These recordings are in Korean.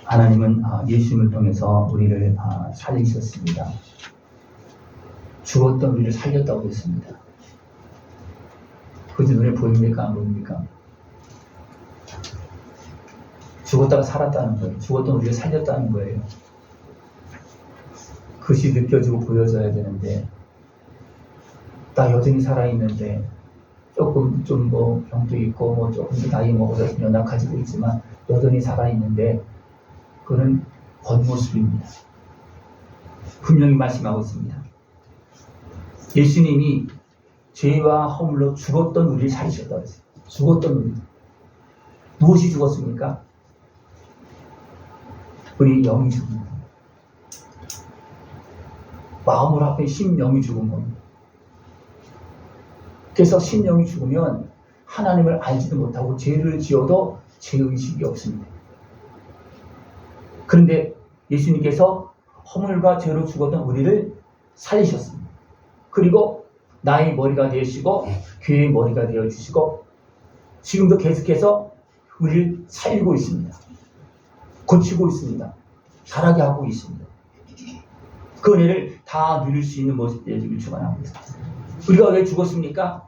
하나님은 예수님을 통해서 우리를 살리셨습니다. 죽었던 우리를 살렸다고 했습니다. 그것이 눈에 보입니까? 안 보입니까? 죽었다가 살았다는 거예요. 죽었던 우리를 살렸다는 거예요. 그것이 느껴지고 보여져야 되는데, 나 여전히 살아있는데, 조금 좀 병도 있고 조금 나이 먹어서 연약 가지고 있지만 여전히 살아있는데, 그거는 겉모습입니다. 분명히 말씀하고 있습니다. 예수님이 죄와 허물로 죽었던 우리를 살리셨다고 했어요. 죽었던 우리. 무엇이 죽었습니까? 우리 영이 죽은 겁니다. 마음으로 앞에 심령이 죽은 겁니다. 그래서 심령이 죽으면 하나님을 알지도 못하고 죄를 지어도 죄의식이 없습니다. 그런데 예수님께서 허물과 죄로 죽었던 우리를 살리셨습니다. 그리고 나의 머리가 되시고 교회의 머리가 되어주시고 지금도 계속해서 우리를 살리고 있습니다. 고치고 있습니다. 자라게 하고 있습니다. 그 은혜를 다 누릴 수 있는 모습들을 지금 주관하고 있습니다. 우리가 왜 죽었습니까?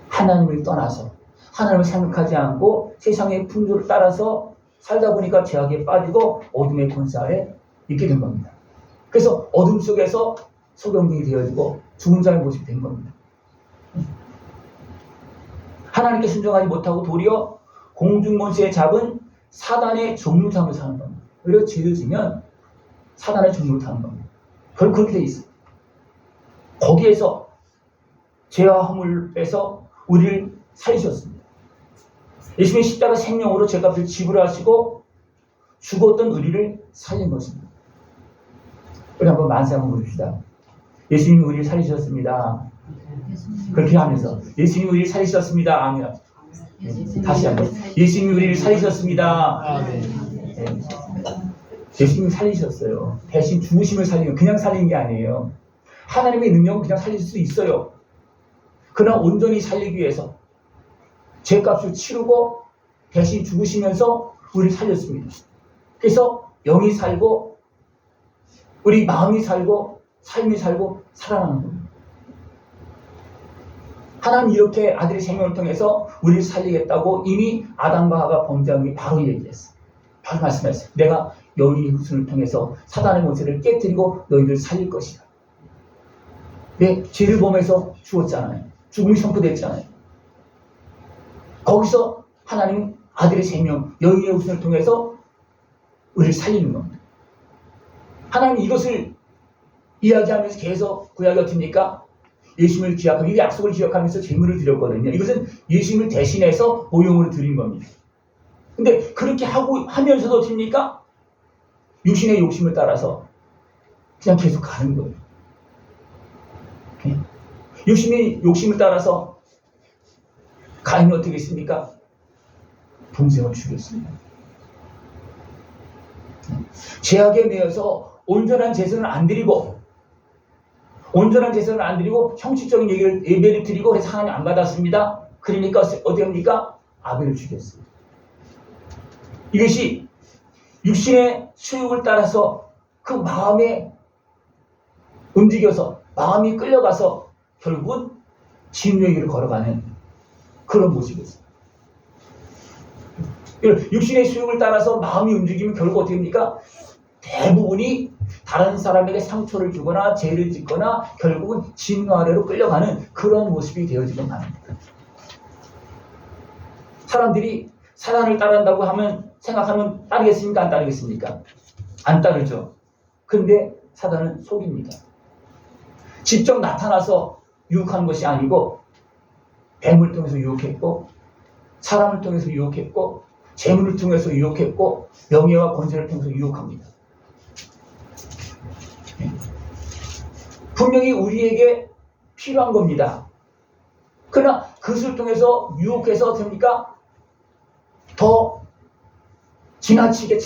하나님을 떠나서 하나님을 생각하지 않고 세상의 풍조를 따라서 살다 보니까 죄악에 빠지고 어둠의 권세 아래 있게 된 겁니다. 그래서 어둠 속에서 소경들이 되어지고 죽은 자의 모습이 된 겁니다. 하나님께 순종하지 못하고 도리어 공중권세에 잡은 사단의 종로 삼을 사는 겁니다. 오히려 죄를 지면 사단의 종로 사는 겁니다. 결국 그렇게 돼 있어요. 거기에서 죄와 허물을 빼서 우리를 살리셨습니다. 예수님의 십자가 생명으로 죄값을 지불하시고 죽었던 우리를 살린 것입니다. 우리 한번 만세 한번 부릅시다. 예수님이 우리를 살리셨습니다. 그렇게 하면서 예수님이 우리를 살리셨습니다. 아멘. 다시 한번 예수님이 우리를 살리셨습니다. 아멘. 네. 예수님이 살리셨어요. 대신 죽으심을 살리는, 그냥 살리는 게 아니에요. 하나님의 능력은 그냥 살릴 수 있어요. 그러나 온전히 살리기 위해서 죄값을 치르고 대신 죽으시면서 우리를 살렸습니다. 그래서 영이 살고 우리 마음이 살고 삶이 살고 살아나는 겁니다. 하나님 이렇게 아들의 생명을 통해서 우리를 살리겠다고 이미 아담과 하가 범죄한 게 바로 얘기했어요. 바로 말씀했어요. 내가 너희 후손을 통해서 사단의 권세를 깨뜨리고 너희를 살릴 것이다. 내 죄를 범해서 죽었잖아요. 죽음이 선포됐잖아요. 거기서 하나님 아들의 생명, 너희의 후손을 통해서 우리를 살리는 겁니다. 하나님 이것을 이야기하면서 계속 구약이 어떻습니까? 예수님을 기약하고 이 약속을 기억하면서 제물을 드렸거든요. 이것은 예수님을 대신해서 모형으로 드린 겁니다. 근데 그렇게 하면서도 어떻습니까? 육신의 욕심을 따라서 그냥 계속 가는 거예요. 육신의 욕심을 따라서 가인이 어떻게 했습니까? 동생을 죽였습니다. 죄악에 매여서 온전한 제사는 안 드리고 형식적인 예배를 드리고 그래서 하나님 안 받았습니다. 그러니까 어디 합니까? 아벨을 죽였어요. 이것이 육신의 수욕을 따라서 그 마음에 움직여서 마음이 끌려가서 결국은 진노의 길을 걸어가는 그런 모습이었어요. 육신의 수욕을 따라서 마음이 움직이면 결국 어떻게 됩니까? 대부분이 다른 사람에게 상처를 주거나 죄를 짓거나 결국은 진노 아래로 끌려가는 그런 모습이 되어지곤 합니다. 사람들이 사단을 따른다고 생각하면 따르겠습니까? 안 따르겠습니까? 안 따르죠. 근데 사단은 속입니다. 직접 나타나서 유혹한 것이 아니고 뱀을 통해서 유혹했고 사람을 통해서 유혹했고 재물을 통해서 유혹했고 명예와 권세를 통해서 유혹합니다. 분명히 우리에게 필요한 겁니다. 그러나 그것을 통해서 유혹해서 됩니까? 더 지나치게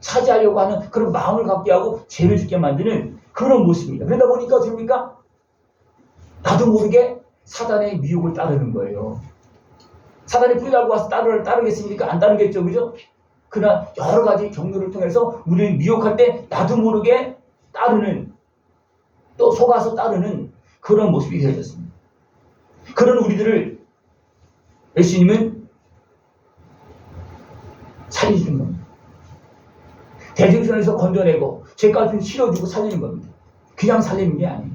차지하려고 하는 그런 마음을 갖게 하고 죄를 짓게 만드는 그런 모습입니다. 그러다 보니까 됩니까? 나도 모르게 사단의 미혹을 따르는 거예요. 사단이 뿌리달고 와서 따르겠습니까? 안 따르겠죠, 그죠? 그러나 여러 가지 경로를 통해서 우리를 미혹할 때 나도 모르게 따르는, 또 속아서 따르는 그런 모습이 되어졌습니다. 그런 우리들을 예수님은 살리시는 겁니다. 대적선에서 건져내고 죄값을 실어주고 살리는 겁니다. 그냥 살리는 게 아니에요.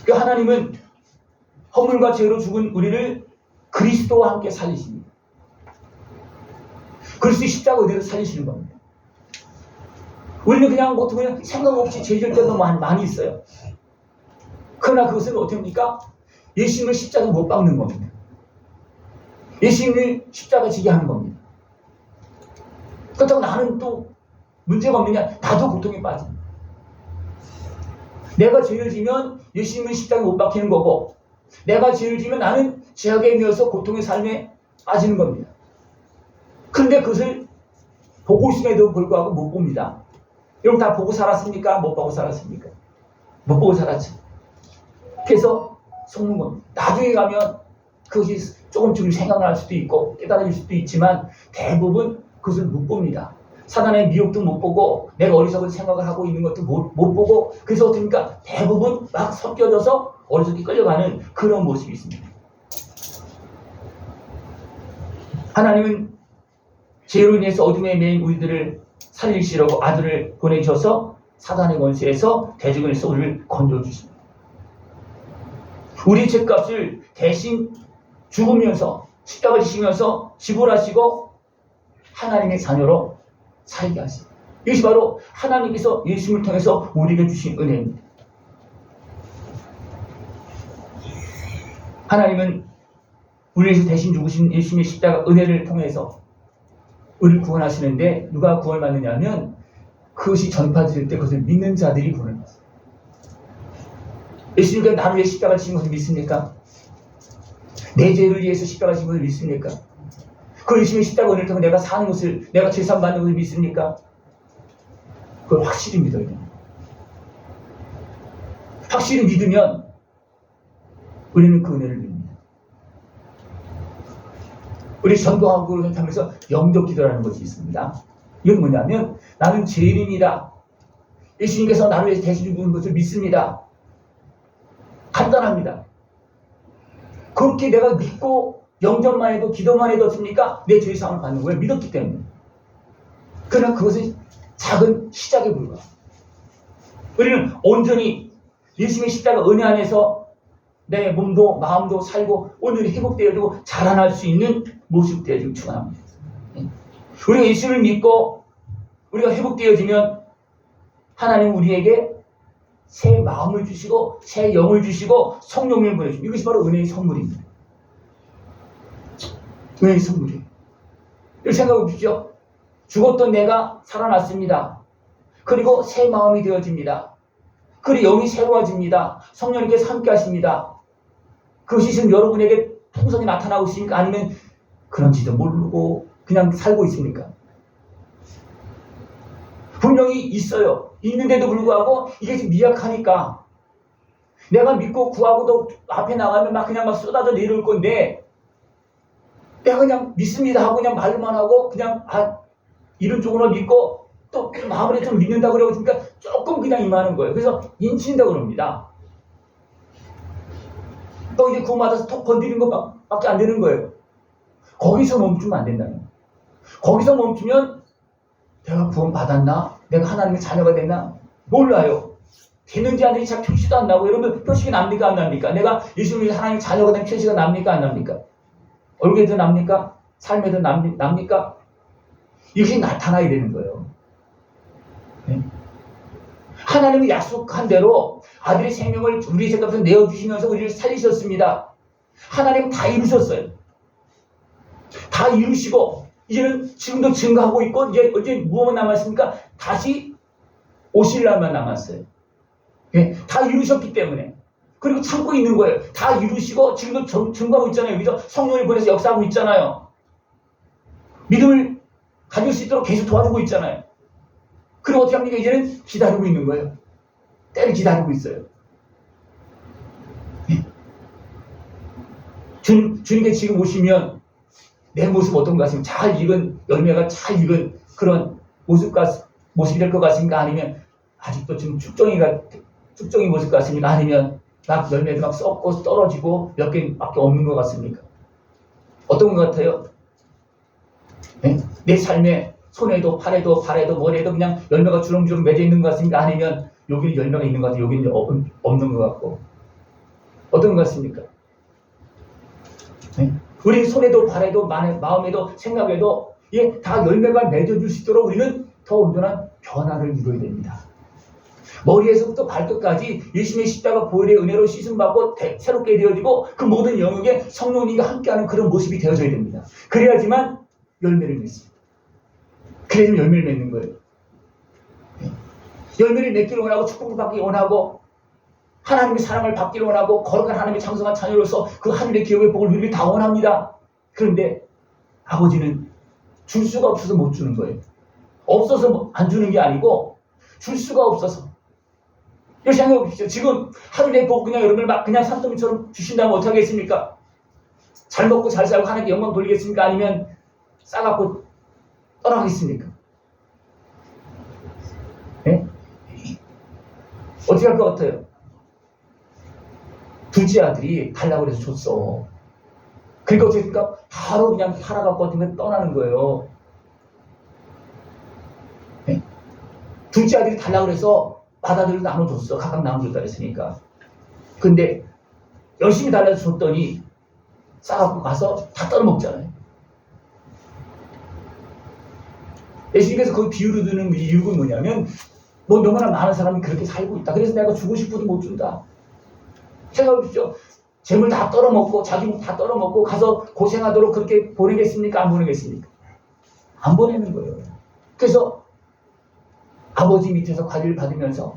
그 하나님은 허물과 죄로 죽은 우리를 그리스도와 함께 살리십니다. 그리스도 십자가 의대로 살리시는 겁니다. 우리는 그냥 보통 그냥 생각 없이 죄질 때도 많이 있어요. 그러나 그것은 어떻게 합니까? 예수님을 십자가 못 박는 겁니다. 예수님을 십자가 지게 하는 겁니다. 그렇다고 나는 또 문제가 없느냐? 나도 고통에 빠집니다. 내가 죄를 지면 예수님은 십자가에 못 박히는 거고, 내가 죄를 지면 나는 죄악에 매여서 고통의 삶에 빠지는 겁니다. 그런데 그것을 보고 있음에도 불구하고 못 봅니다. 여러분 다 보고 살았습니까? 못 보고 살았습니까? 못 보고 살았죠. 그래서 속는 겁니다. 나중에 가면 그것이 조금씩 생각날 수도 있고 깨달아질 수도 있지만 대부분 그것을 못 봅니다. 사단의 미혹도 못 보고 내가 어리석은 생각을 하고 있는 것도 못 보고, 그래서 어떻습니까? 대부분 막 섞여져서 어리석게 끌려가는 그런 모습이 있습니다. 하나님은 죄로 인해서 어둠에 매인 우리들을 살리시려고 아들을 보내주셔서 사단의 권세에서 대적에서 우리를 건져주십니다. 우리 죄값을 대신 죽으면서 십자가를 지시면서 지불하시고 하나님의 자녀로 살게 하십니다. 이것이 바로 하나님께서 예수님을 통해서 우리에게 주신 은혜입니다. 하나님은 우리에서 대신 죽으신 예수님의 십자가 은혜를 통해서 우리를 구원하시는데 누가 구원을 받느냐 하면 그것이 전파될 때 그것을 믿는 자들이 구원을 받습니다. 예수님께서 나를 위해 십자가를 지신 것을 믿습니까? 내 죄를 위해서 십자가를 지신 것을 믿습니까? 그 예수님의 십자가 은혜를 통해 내가 사는 것을, 내가 죄산 받는 것을 믿습니까? 그걸 확실히 믿어야 됩니다. 확실히 믿으면 우리는 그 은혜를 믿습니다. 우리 전도하고 하면서 영적 기도라는 것이 있습니다. 이건 뭐냐면 나는 죄인입니다. 예수님께서 나를 위해서 대신 죽은 것을 믿습니다. 간단합니다. 그렇게 내가 믿고 영접만 해도 기도만 해도 어떻습니까? 내 죄의 사함을 받는 거예요. 믿었기 때문에. 그러나 그것은 작은 시작에 불과합니다. 우리는 온전히 예수님의 십자가 은혜 안에서 내 몸도 마음도 살고 온전히 회복되어지고 자라날 수 있는 모습 되어지길 축원합니다. 우리가 예수를 믿고 우리가 회복되어지면 하나님 우리에게 새 마음을 주시고 새 영을 주시고 성령을 보내주십니다. 이것이 바로 은혜의 선물입니다. 은혜의 선물이에요. 이렇게 생각해 보십시오. 죽었던 내가 살아났습니다. 그리고 새 마음이 되어집니다. 그리고 영이 새로워집니다. 성령님께서 함께 하십니다. 그것이 지금 여러분에게 풍성히 나타나고 있습니까? 아니면 그런지도 모르고 그냥 살고 있습니까? 분명히 있어요. 있는데도 불구하고 이게 미약하니까 내가 믿고 구하고도 앞에 나가면 막 그냥 막 쏟아져 내려올 건데 내가 그냥 믿습니다 하고 그냥 말만 하고 그냥 이런 쪽으로 믿고 또 마음으로 좀 믿는다고 그러고 있으니까 조금 그냥 임하는 거예요. 그래서 인친다고 그럽니다. 또 이제 구원 받아서 톡 건드리는 것밖에 안 되는 거예요. 거기서 멈추면 안 된다는 거예요. 거기서 멈추면 내가 구원 받았나? 내가 하나님의 자녀가 됐나? 몰라요. 됐는지 안 됐는지 잘 표시도 안 나고. 여러분 표식이 납니까 안 납니까? 내가 예수님이 하나님의 자녀가 된 표시가 납니까 안 납니까? 얼굴에도 납니까? 삶에도 납니까? 이것이 나타나야 되는 거예요. 네? 하나님이 약속한 대로 아들의 생명을 우리 죄값을 내어주시면서 우리를 살리셨습니다. 하나님 다 이루셨어요. 다 이루시고 이제는 지금도 증거하고 있고 이제 무엇만 남았습니까? 다시 오실 날만 남았어요. 네? 다 이루셨기 때문에. 그리고 참고 있는 거예요. 다 이루시고 지금도 증거하고 있잖아요. 그죠? 성령을 보내서 역사하고 있잖아요. 믿음을 가질 수 있도록 계속 도와주고 있잖아요. 그리고 어떻게 합니까? 이제는 기다리고 있는 거예요. 때를 기다리고 있어요. 네. 주님께 지금 오시면 내 모습 어떤 것 같습니까? 잘 익은 열매가 잘 익은 그런 모습이 될 것 같습니까? 아니면 아직도 지금 축정이 모습 같습니까? 아니면 막 열매도 막 썩고 떨어지고 몇 개밖에 없는 것 같습니까? 어떤 것 같아요? 네? 내 삶에 손에도 팔에도 발에도 머리에도 그냥 열매가 주렁주렁 맺어 있는 것 같습니까? 아니면 여기는 열매가 있는 것 같아요. 여기는 없는 것 같고. 어떤 것 같습니까? 네? 우리 손에도 발에도 마음에도 생각에도 이게 다 열매가 맺어줄 수 있도록 우리는 더 온전한 변화를 이루어야 됩니다. 머리에서부터 발끝까지 예수님의 십자가 보혈의 은혜로 씻음받고 새롭게 되어지고 그 모든 영역에 성령님과 함께하는 그런 모습이 되어져야 됩니다. 그래야지만 열매를 맺습니다. 그래야지만 열매를 맺는 거예요. 열매를 맺기를 원하고 축복을 받기 원하고 하나님의 사랑을 받기를 원하고 거룩한 하나님의 장성한 자녀로서 그 하늘의 기업의 복을 누리길 다 원합니다. 그런데 아버지는 줄 수가 없어서 못 주는 거예요. 없어서 안 주는 게 아니고 줄 수가 없어서. 이렇게 생각해 보십시오. 지금 하늘의 복 그냥 여러분을 막 그냥 산더미처럼 주신다면 어떻게 하겠습니까? 잘 먹고 잘 살고 하나님께 영광 돌리겠습니까? 아니면 싸갖고 떠나겠습니까? 네? 어떻게 할 것 같아요? 둘째 아들이 달라고 해서 줬어. 그러니까 어떻게 했습니까? 바로 그냥 팔아갖고 어떻게 떠나는 거예요. 네? 둘째 아들이 달라고 해서 바다들을 나눠줬어. 각각 나눠줬다 했으니까. 근데 열심히 달라서 줬더니 싸갖고 가서 다 떨어먹잖아요. 예수님께서 그 비유를 드는 이유가 뭐냐면 너무나 많은 사람이 그렇게 살고 있다. 그래서 내가 주고 싶어도 못 준다. 생각해보십시오. 재물 다 떨어먹고 자기 목 다 떨어먹고 가서 고생하도록 그렇게 보내겠습니까? 안 보내겠습니까? 안 보내는 거예요. 그래서 아버지 밑에서 관리를 받으면서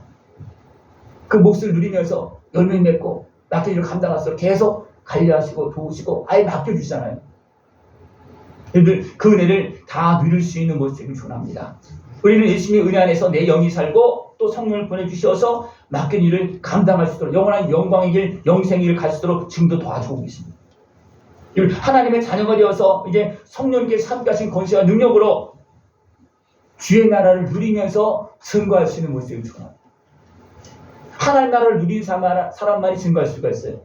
그 몫을 누리면서 열매 맺고 맡겨지를 감당할수록 계속 관리하시고 도우시고 아예 맡겨주잖아요. 그 은혜를 다 누릴 수 있는 모습을 전합니다. 우리는 예수님의 은혜 안에서 내 영이 살고 또 성령을 보내주셔서 맡긴 일을 감당할 수 있도록 영원한 영광의 길, 영생의 길을 갈 수 있도록 지금도 도와주고 계십니다. 하나님의 자녀가 되어서 이제 성령께서 함께하신 권세와 능력으로 주의 나라를 누리면서 증거할 수 있는 모습을 전합니다. 하나님 나라를 누린 사람만이 증거할 수가 있어요.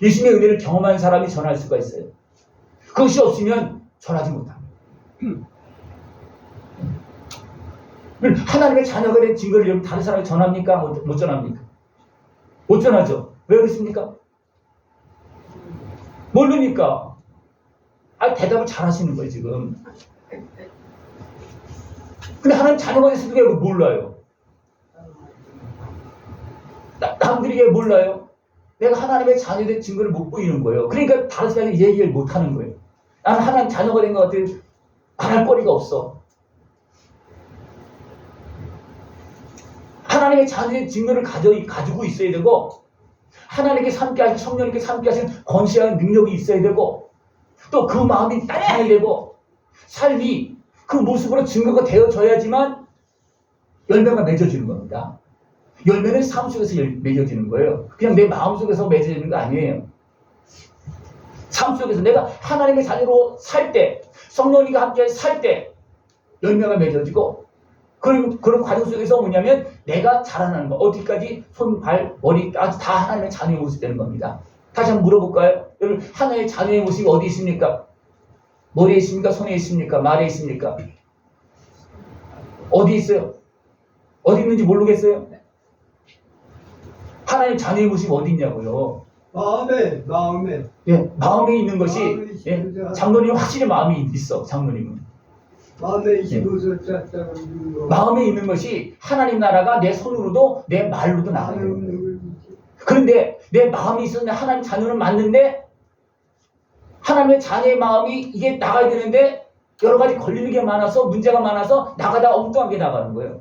예수님의 은혜를 경험한 사람이 전할 수가 있어요. 그것이 없으면 전하지 못합니다. 하나님의 자녀가 된 증거를 여러분 다른 사람에게 전합니까? 못 전합니까? 못 전하죠. 왜 그렇습니까? 모르니까. 대답을 잘 하시는 거예요, 지금. 근데 하나님 자녀가 됐을 때 왜 몰라요? 남들이 왜 몰라요? 내가 하나님의 자녀된 증거를 못 보이는 거예요. 그러니까 다른 사람에게 얘기를 못 하는 거예요. 나는 하나님 자녀가 된 것 같아. 말할 거리가 없어. 하나님의 자녀의 증거를 가지고 있어야 되고 하나님께서 함께하신 성령님께서 함께하신 권세한 능력이 있어야 되고 또 그 마음이 나타나야 되고 삶이 그 모습으로 증거가 되어져야지만 열매가 맺어지는 겁니다. 열매는 삶 속에서 맺어지는 거예요. 그냥 내 마음 속에서 맺어지는 거 아니에요. 삶 속에서 내가 하나님의 자녀로 살 때 성령님과 함께 살 때 열매가 맺어지고 그런 과정 속에서 뭐냐면 내가 자라나는 거 어디까지 손, 발, 머리까지 다 하나님의 자녀의 모습이 되는 겁니다. 다시 한번 물어볼까요? 여러분 하나님의 자녀의 모습이 어디 있습니까? 머리에 있습니까? 손에 있습니까? 말에 있습니까? 어디 있어요? 어디 있는지 모르겠어요? 하나님 자녀의 모습이 어디 있냐고요? 마음에. 예, 마음에 있는 것이 장로님 확실히 마음이 있어. 장로님은 마음에 25절 마음에 있는 것이 하나님 나라가 내 손으로도 내 말로도 나가야 됩니다. 그런데 내 마음이 있었는데 하나님 자녀는 맞는데 하나님의 자녀의 마음이 이게 나가야 되는데 여러 가지 걸리는 게 많아서 문제가 많아서 나가다가 엉뚱하게 나가는 거예요.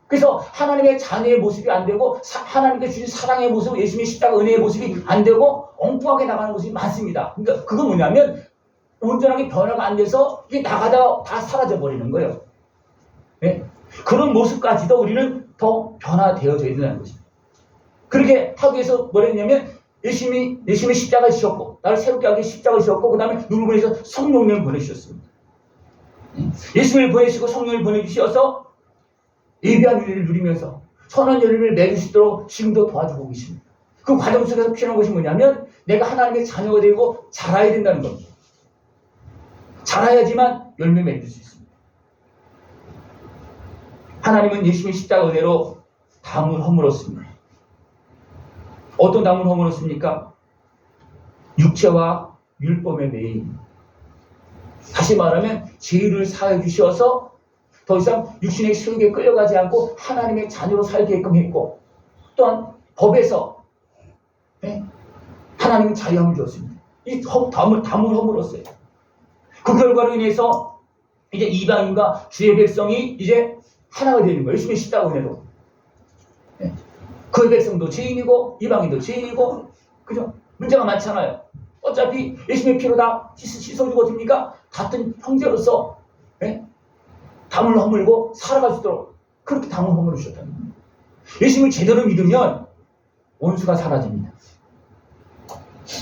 그래서 하나님의 자녀의 모습이 안 되고 하나님께 주신 사랑의 모습, 예수님의 십자가 은혜의 모습이 안 되고 엉뚱하게 나가는 모습이 많습니다. 그러니까 그건 뭐냐면 온전하게 변화가 안 돼서 이게 나가다가 다 사라져 버리는 거예요. 네? 그런 모습까지도 우리는 더 변화되어져야 된다는 것입니다. 그렇게 하기 위해서 뭐라 했냐면 예수님이 십자가에 지셨고, 나를 새롭게 하기 위해 십자가에 지셨고, 그 다음에 누굴 보내셔서 성령님을 보내주셨습니다. 예수님을 보내시고 성령을 보내주셔서 예비한 일을 누리면서 선한 열매를 맺을 수 있도록 지금도 도와주고 계십니다. 그 과정 속에서 필요한 것이 뭐냐면 내가 하나님의 자녀가 되고 자라야 된다는 겁니다. 자라야지만 열매 맺을 수 있습니다. 하나님은 예수님의 십자가 은혜로 담을 허물었습니다. 어떤 담을 허물었습니까? 육체와 율법의 매임. 다시 말하면 죄를 사해 주셔서 더 이상 육신의 세력에 끌려가지 않고 하나님의 자녀로 살게끔 했고, 또한 법에서 하나님은 자유함을 주었습니다. 이 담을 허물었어요. 그 결과로 인해서 이제 이방인과 주의 백성이 이제 하나가 되는 거예요. 예수님의 십자가 은혜로. 그 백성도 죄인이고 이방인도 죄인이고, 그죠? 문제가 많잖아요. 어차피 예수님의 피로 다 씻어주고 됩니까? 같은 형제로서 담을 허물고 살아갈 수 있도록 그렇게 담을 허물어 주셨다는 겁니다. 예수님을 제대로 믿으면 원수가 사라집니다.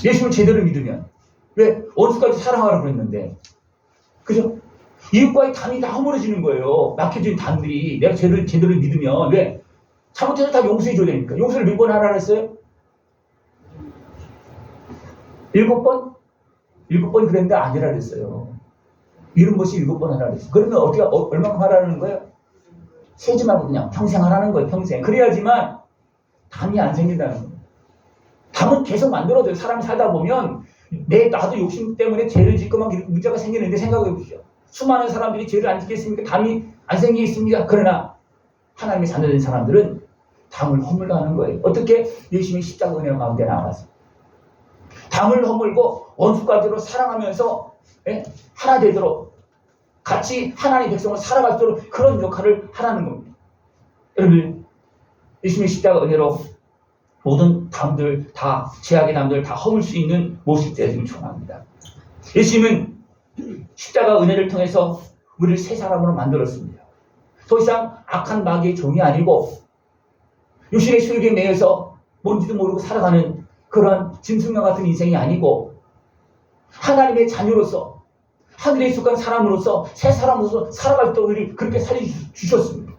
예수님을 제대로 믿으면. 왜? 원수까지 사랑하라고 그랬는데, 그죠? 이웃과의 담이 다 허물어지는 거예요. 막혀진 담들이. 내가 제대로 믿으면. 왜? 잘못해서 다 용서해줘야 되니까. 용서를 몇 번 하라 그랬어요? 7번? 7번 그랬는데 아니라 그랬어요. 70번씩 7번 하라 그랬어요. 그러면 어떻게, 얼마큼 하라는 거예요? 세지 말고 그냥 평생 하라는 거예요. 평생. 그래야지만 담이 안 생긴다는 거예요. 담은 계속 만들어져요. 사람이 살다 보면 나도 욕심 때문에 죄를 짓고 막 문제가 생기는데 생각해 보십시오. 수많은 사람들이 죄를 안 짓겠습니까? 담이 안 생기겠습니까? 그러나 하나님의 자녀된 사람들은 담을 허물고 하는 거예요. 어떻게? 예수님의 십자가 은혜 가운데 나아가서 담을 허물고 원수까지로 사랑하면서 하나 되도록 같이 하나님의 백성을 살아갈 수 있도록 그런 역할을 하라는 겁니다. 여러분, 예수님의 십자가 은혜로 모든 담들 다, 죄악의 담들 다 허물 수 있는 모습 되기를 축원합니다. 예수님은 십자가 은혜를 통해서 우리를 새 사람으로 만들었습니다. 더 이상 악한 마귀의 종이 아니고 육신의 수욕에 매여서 뭔지도 모르고 살아가는 그런 짐승과 같은 인생이 아니고 하나님의 자녀로서 하늘에 속한 사람으로서 새 사람으로서 살아갈 수 있도록 우리를 그렇게 살려주셨습니다.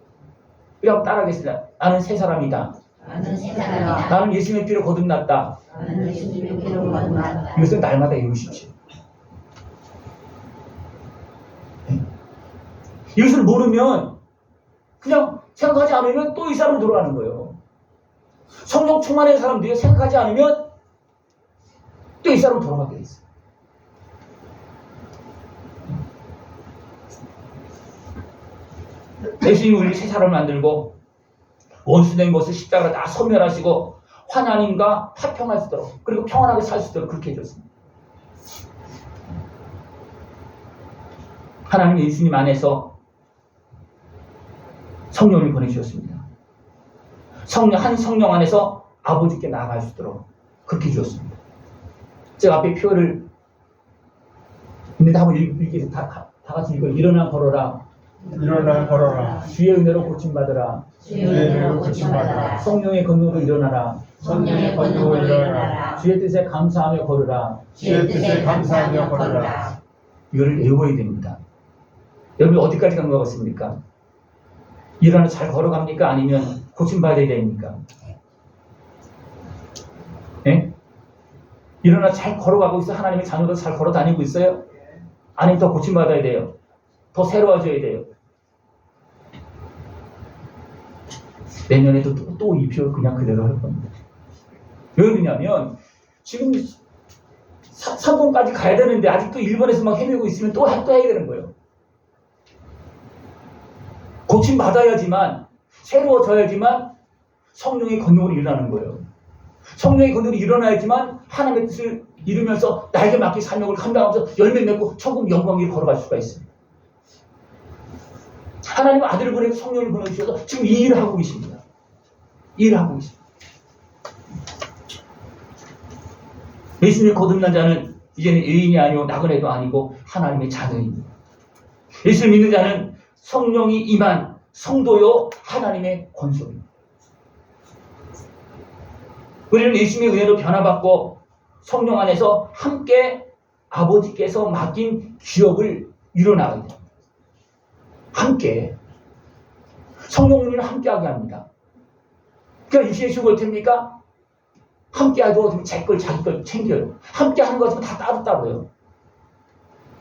우리 따라하겠습니다. 나는 새 사람이다. 나는 새 사람이다. 나는 예수님의 피로 거듭났다. 나는 예수님의 피로 거듭났다. 이것을 날마다 외우십시오. 이것을 모르면 그냥 생각하지 않으면 또 이 사람으로 돌아가는 거예요. 성령 충만한 사람들이 생각하지 않으면 또 이 사람으로 돌아가게 돼 있어요. 예수님이 우리 새 사람을 만들고 원수된 것을 십자가로 다 소멸하시고 하나님과 화평할 수 있도록, 그리고 평안하게 살 수 있도록 그렇게 해줬습니다. 하나님 예수님 안에서 성령을 보내주셨습니다. 한 성령 안에서 아버지께 나아갈 수 있도록 그렇게 주셨습니다. 제가 앞에 표를 있는데 한번 읽기 다 같이 읽어요. 일어나 걸어라. 일어나 걸어라. 주의 은혜로 고침받으라. 주의 은혜로 고침받아라. 성령의 권능으로 일어나라. 성령의 권능으로 일어나라. 주의 뜻에 감사하며 걸으라. 주의 뜻에 감사하며 걸으라. 이거를 외워야 됩니다. 여러분 어디까지 간 것 같습니까? 일어나 잘 걸어갑니까? 아니면 고침받아야 됩니까? 예? 일어나 잘 걸어가고 있어? 하나님의 자녀도 잘 걸어 다니고 있어요? 아니면 더 고침받아야 돼요? 더 새로워져야 돼요? 내년에도 또 이 표 그냥 그대로 할 겁니다. 왜 그러냐면 지금 3번까지 가야 되는데 아직도 1번에서 막 헤매고 있으면 또 해야 되는 거예요. 고침받아야지만, 새로워져야지만 성령의 권능으로 일어나는 거예요. 성령의 권능으로 일어나야지만 하나님의 뜻을 이루면서 나에게 맡긴 사명을 감당하면서 열매 맺고 천국 영광을 걸어갈 수가 있습니다. 하나님은 아들을 보내고 성령을 보내주셔서 지금 이 일을 하고 계십니다. 이 일을 하고 계십니다. 예수님을 거듭난 자는 이제는 의인이 아니고 나그네도 아니고 하나님의 자녀입니다. 예수를 믿는 자는 성령이 임한 성도요 하나님의 권속입니다. 우리는 예수님의 은혜로 변화받고 성령 안에서 함께 아버지께서 맡긴 기업을 이뤄나가야 됩니다. 함께. 성령님을 함께하게 합니다. 그러니까 육신의 수고가 됩니까? 함께하고 자기 걸 챙겨요. 함께하는 것은 다 따로따로요.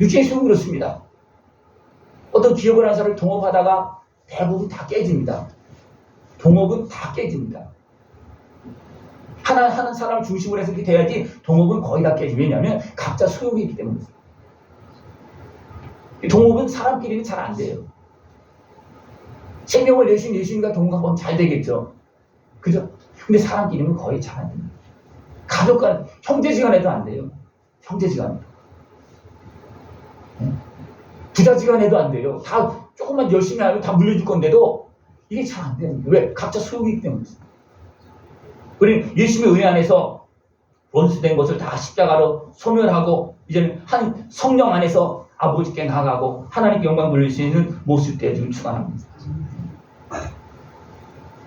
육신의 수고는 그렇습니다. 어떤 기업을 한 사람을 동업하다가 대부분 다 깨집니다. 동업은 다 깨집니다. 하는 사람 중심으로 해서 이렇게 돼야지 동업은 거의 다 깨집니다. 왜냐하면 각자 소욕이 있기 때문에. 동업은 사람끼리는 잘 안 돼요. 생명을 내신 예수님과 동업하면 잘 되겠죠. 그죠? 근데 사람끼리는 거의 잘 안 됩니다. 가족간, 형제지간에도 안 돼요. 형제지간에도. 부자지간에도 안 돼요. 다 조금만 열심히 하면 다 물려줄 건데도 이게 잘 안 됩니다. 왜? 각자 소욕이기 때문에. 우리는 예수님의 은혜 안에서 원수된 것을 다 십자가로 소멸하고 이제는 한 성령 안에서 아버지께 나가고 하나님께 영광 돌릴 수 있는 모습들에 지금 축원합니다.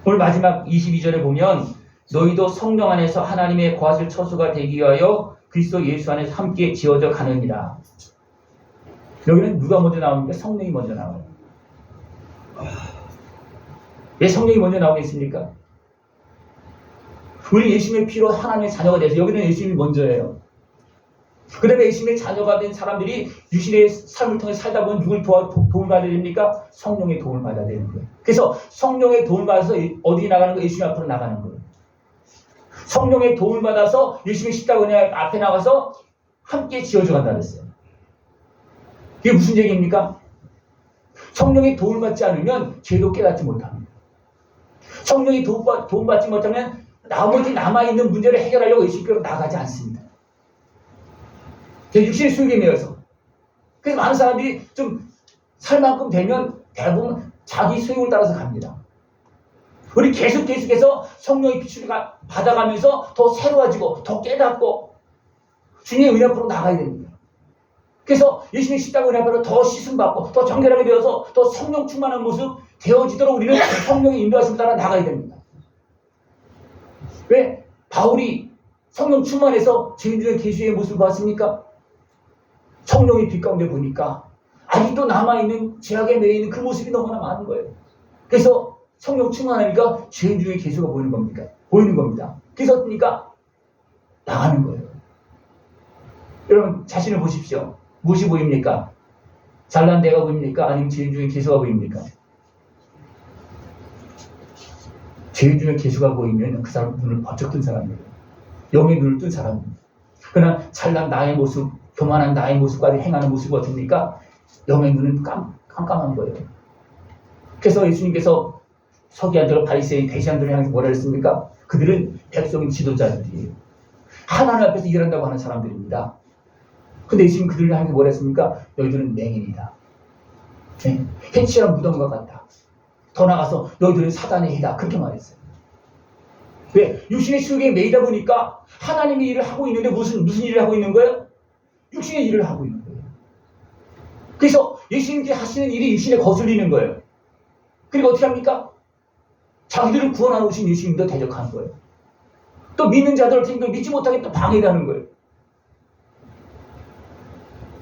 오늘 마지막 22절에 보면 너희도 성령 안에서 하나님의 거하실 처소가 되기 위하여 그리스도 예수 안에서 함께 지어져 가느니라. 여기는 누가 먼저 나옵니까? 성령이 먼저 나와요. 왜 성령이 먼저 나오겠습니까? 우리 예수님의 피로 하나님의 자녀가 돼서 여기는 예수님이 먼저예요. 그 다음에 예수님의 자녀가 된 사람들이 유신의 삶을 통해 살다 보면 누굴 도움을 받아야 됩니까? 성령의 도움을 받아야 되는 거예요. 그래서 성령의 도움을 받아서 어디 나가는 거예요? 예수님 앞으로 나가는 거예요. 성령의 도움을 받아서 예수님의 십자가 은혜 앞에 나가서 함께 지어져 간다 그랬어요. 이게 무슨 얘기입니까? 성령의 도움을 받지 않으면 죄도 깨닫지 못합니다. 성령이 도움받지 못하면 나머지 남아있는 문제를 해결하려고 예수님께로 나가지 않습니다. 육신의 수익에 매여서. 그래서 많은 사람들이 좀 살 만큼 되면 대부분 자기 수익을 따라서 갑니다. 우리 계속해서 성령의 빛을 받아가면서 더 새로워지고 더 깨닫고 주님의 은혜 앞으로 나가야 됩니다. 그래서 예수님의 십자가 은혜 앞으로 더 씻음받고 더 정결하게 되어서 더 성령 충만한 모습 되어지도록 우리는 성령의 인도하심을 따라 나가야 됩니다. 왜? 바울이 성령 충만해서 죄인들의 계시의 모습을 봤습니까? 성령의 빛 가운데 보니까 아직도 남아있는 죄악에 매여있는 그 모습이 너무나 많은 거예요. 그래서 성령 충만하니까 죄인 중에 계수가 보이는 겁니다. 그래서 어떻습니까? 나가는 거예요. 여러분 자신을 보십시오. 무엇이 보입니까? 잘난 내가 보입니까? 아니면 죄인 중에 계수가 보입니까? 죄인 중에 계수가 보이면 그 사람 눈을 번쩍 뜬 사람이에요. 영의 눈을 뜬 사람입니다. 그러나 잘난 나의 모습, 교만한 나의 모습까지 행하는 모습이 어떻습니까? 영의 눈은 깜깜한 거예요. 그래서 예수님께서 서기관들, 바리새인, 대시장들을 향해서 뭐라 했습니까? 그들은 백성의 지도자들이에요. 하나님 앞에서 일한다고 하는 사람들입니다. 근데 예수님 그들을 향해서 뭐라 했습니까? 너희들은 맹인이다. 네? 해치한 무덤과 같다. 더 나가서 너희들은 사단의 해다. 그렇게 말했어요. 왜? 육신의 수욕에 매이다 보니까 하나님의 일을 하고 있는데 무슨 일을 하고 있는 거예요? 육신의 일을 하고 있는 거예요. 그래서 예수님께 하시는 일이 육신에 거슬리는 거예요. 그리고 어떻게 합니까? 자기들을 구원하러 오신 예수님도 대적하는 거예요. 또 믿는 자들을 믿지 못하게 또 방해를 하는 거예요.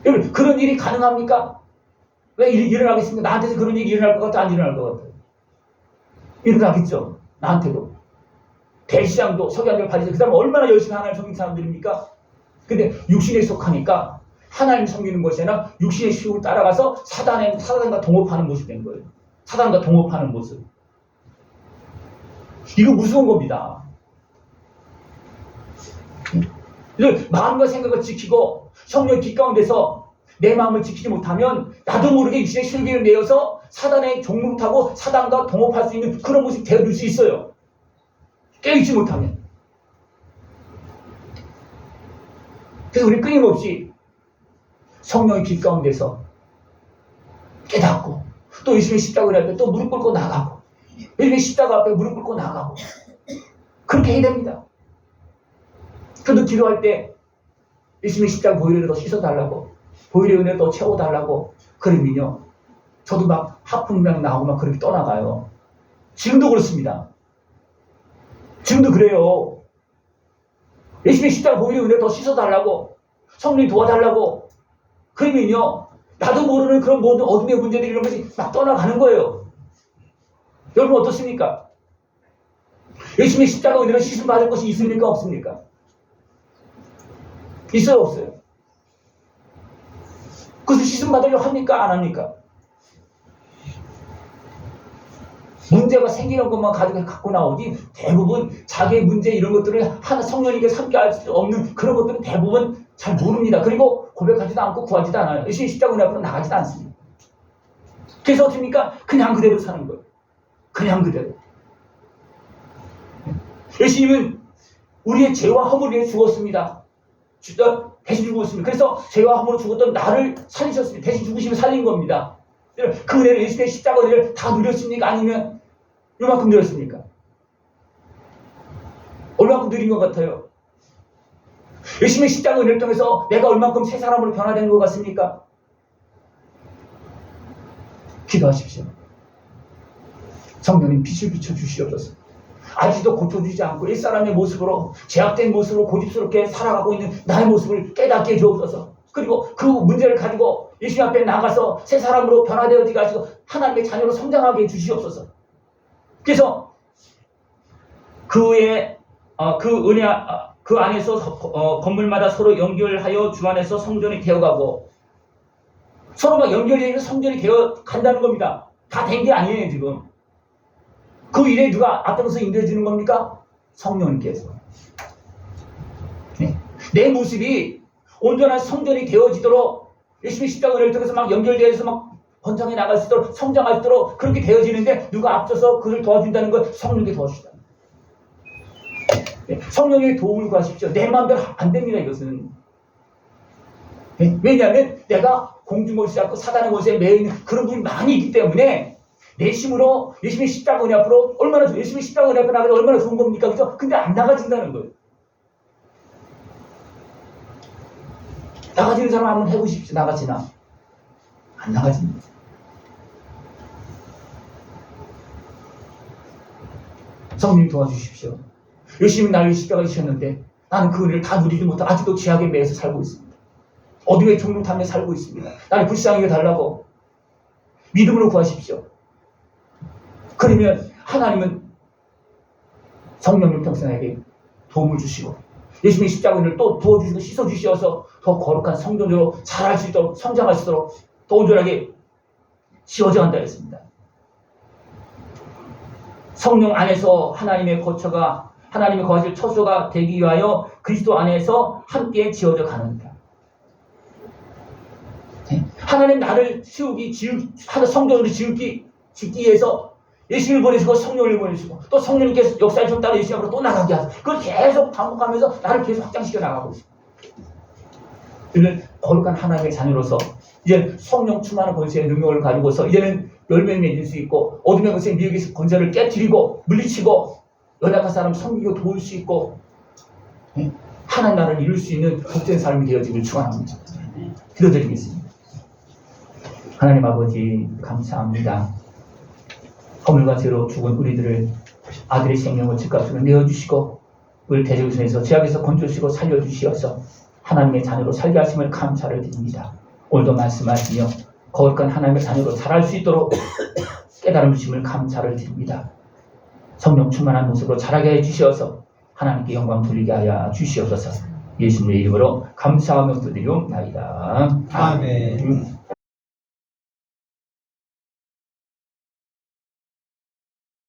여러분 그런 일이 가능합니까? 왜 일어나겠습니까? 나한테서 그런 일이 일어날 것 같아? 안 일어날 것 같아요? 일어나겠죠. 나한테도. 대시장도 서기관들 바리새인 그 사람은 얼마나 열심히 하나님 섬긴 사람들입니까? 근데 육신에 속하니까 하나님 섬기는 것이 아니라 육신의 수욕을 따라가서 사단과 동업하는 모습이 된 거예요. 사단과 동업하는 모습. 이거 무서운 겁니다. 마음과 생각을 지키고 성령의 빛 가운데서 내 마음을 지키지 못하면 나도 모르게 육신의 실기를 내어서 사단의 종로를 타고 사단과 동업할 수 있는 그런 모습이 되어줄 수 있어요. 깨닫지 못하면. 그래서 우리 끊임없이 성령의 빛 가운데서 깨닫고 또 예수님의 십자가 앞에 또 무릎 꿇고 나가고 예수님의 십자가 앞에 무릎 꿇고 나가고 그렇게 해야 됩니다. 저도 기도할 때 예수님의 십자가 보혈을 더 씻어달라고 보혈의 은혜를 더 채워달라고 그러면요 저도 막 하품이랑 나오고 막 그렇게 떠나가요. 지금도 그렇습니다. 지금도 그래요. 예수님의 십자가 보이는 은혜 더 씻어달라고, 성령 도와달라고. 그러면요, 나도 모르는 그런 모든 어둠의 문제들 이런 것이 막 떠나가는 거예요. 여러분 어떻습니까? 예수님의 십자가 은혜로 씻음 받을 것이 있습니까? 없습니까? 있어요? 없어요? 그것을 씻음 받으려고 합니까? 안 합니까? 문제가 생기는 것만 갖고 나오지 대부분 자기의 문제 이런 것들을 하나 성령님께 함께 할 수 없는 그런 것들은 대부분 잘 모릅니다. 그리고 고백하지도 않고 구하지도 않아요. 예수님 십자가 은혜 앞으로 나가지도 않습니다. 그래서 어떻습니까? 그냥 그대로 사는 거예요. 그냥 그대로. 예수님은 우리의 죄와 허물을 위해 죽었습니다. 대신 죽었습니다. 그래서 죄와 허물로 죽었던 나를 살리셨습니다. 대신 죽으시면 살린 겁니다. 그 은혜를 예수님의 십자가 은혜를 다 누렸습니까? 아니면 요만큼 누렸습니까? 얼마큼 누린 것 같아요? 예수님의 십자가 은혜를 통해서 내가 얼마큼 새 사람으로 변화된 것 같습니까? 기도하십시오. 성령님 빛을 비춰주시옵소서. 아직도 고쳐주지 않고 옛사람의 모습으로 제약된 모습으로 고집스럽게 살아가고 있는 나의 모습을 깨닫게 해주옵소서. 그리고 그 문제를 가지고 예수님 앞에 나가서 새 사람으로 변화되어지게 하시고 하나님의 자녀로 성장하게 해주시옵소서. 그래서 그 안에서 건물마다 서로 연결하여 주 안에서 성전이 되어가고 서로 막 연결되어 성전이 되어 간다는 겁니다. 다 된 게 아니에요 지금. 그 일에 누가 앞장서 인도해 주는 겁니까? 성령님께서. 네. 내 모습이 온전한 성전이 되어지도록 예수님의 십자가 은혜를 통해서 막 연결되어서 막 번창해 나갈 수 있도록 성장할 수 있도록 그렇게 되어지는데 누가 앞서서 그를 도와준다는 건 성령이 도와주시다. 네. 성령의 도움을 구하십시오. 내 마음대로 안 됩니다 이것은. 네. 왜냐하면 내가 공중못이 않고 사단의 못에 매여 있는 그런 분이 많이 있기 때문에 내 힘으로 예수님의 십자가 은혜 앞으로 얼마나 예수님의 십자가 은혜 앞으로 나가면 얼마나 좋은 겁니까? 그죠? 근데 안 나가진다는 거예요. 나가지는 사람 한번 해보십시오. 나가지나? 안 나가집니다. 성령님 도와주십시오. 예수님이 나를 십자가에 지셨는데 나는 그 은혜를 다 누리지 못하고 아직도 죄악에 매여서 살고 있습니다. 어둠의 종로 탐에 살고 있습니다. 나를 불쌍하게 달라고 믿음으로 구하십시오. 그러면 하나님은 성령님 평생에게 도움을 주시고 예수님의 십자가 은혜를 또 부어주시고 씻어주시어서 더 거룩한 성전으로 자랄 수 있도록 성장할 수 있도록 더 온전하게 씌워져 간다 했습니다. 성령 안에서 하나님의 거하실 처소가 되기 위하여 그리스도 안에서 함께 지어져 가는다. 하나님 나를 성전으로 짓기 위해서 예수님을 보내시고 성령을 보내시고 또 성령님께서 역사에 좀 따라 예수님 앞으로 또 나가게 하세요. 그걸 계속 반복하면서 나를 계속 확장시켜 나가고 있습니다. 이제는 거룩한 하나님의 자녀로서 이제 성령 충만한 권세의 능력을 가지고서 이제는 열매를 맺을 수 있고 어둠의 것에 미혹의 권세를 깨뜨리고 물리치고 연약한 사람 섬기고 도울 수 있고 하나님 나라를 이룰 수 있는 복된 삶이 되어지길 축원합니다. 기도드리겠습니다. 하나님 아버지 감사합니다. 허물과 죄로 죽은 우리들을 아들의 생명을 집값으로 내어주시고 우리 대적선에서 죄악에서 건져주시고 살려주시어서 하나님의 자녀로 살게 하심을 감사를 드립니다. 오늘도 말씀하시며 거룩한 하나님의 자녀로 자랄 수 있도록 깨달음 주심을 감사를 드립니다. 성령 충만한 모습으로 자라게 해주시어서 하나님께 영광 돌리게 하여 주시옵소서. 예수님의 이름으로 감사하며 기도드리옵나이다. 아멘.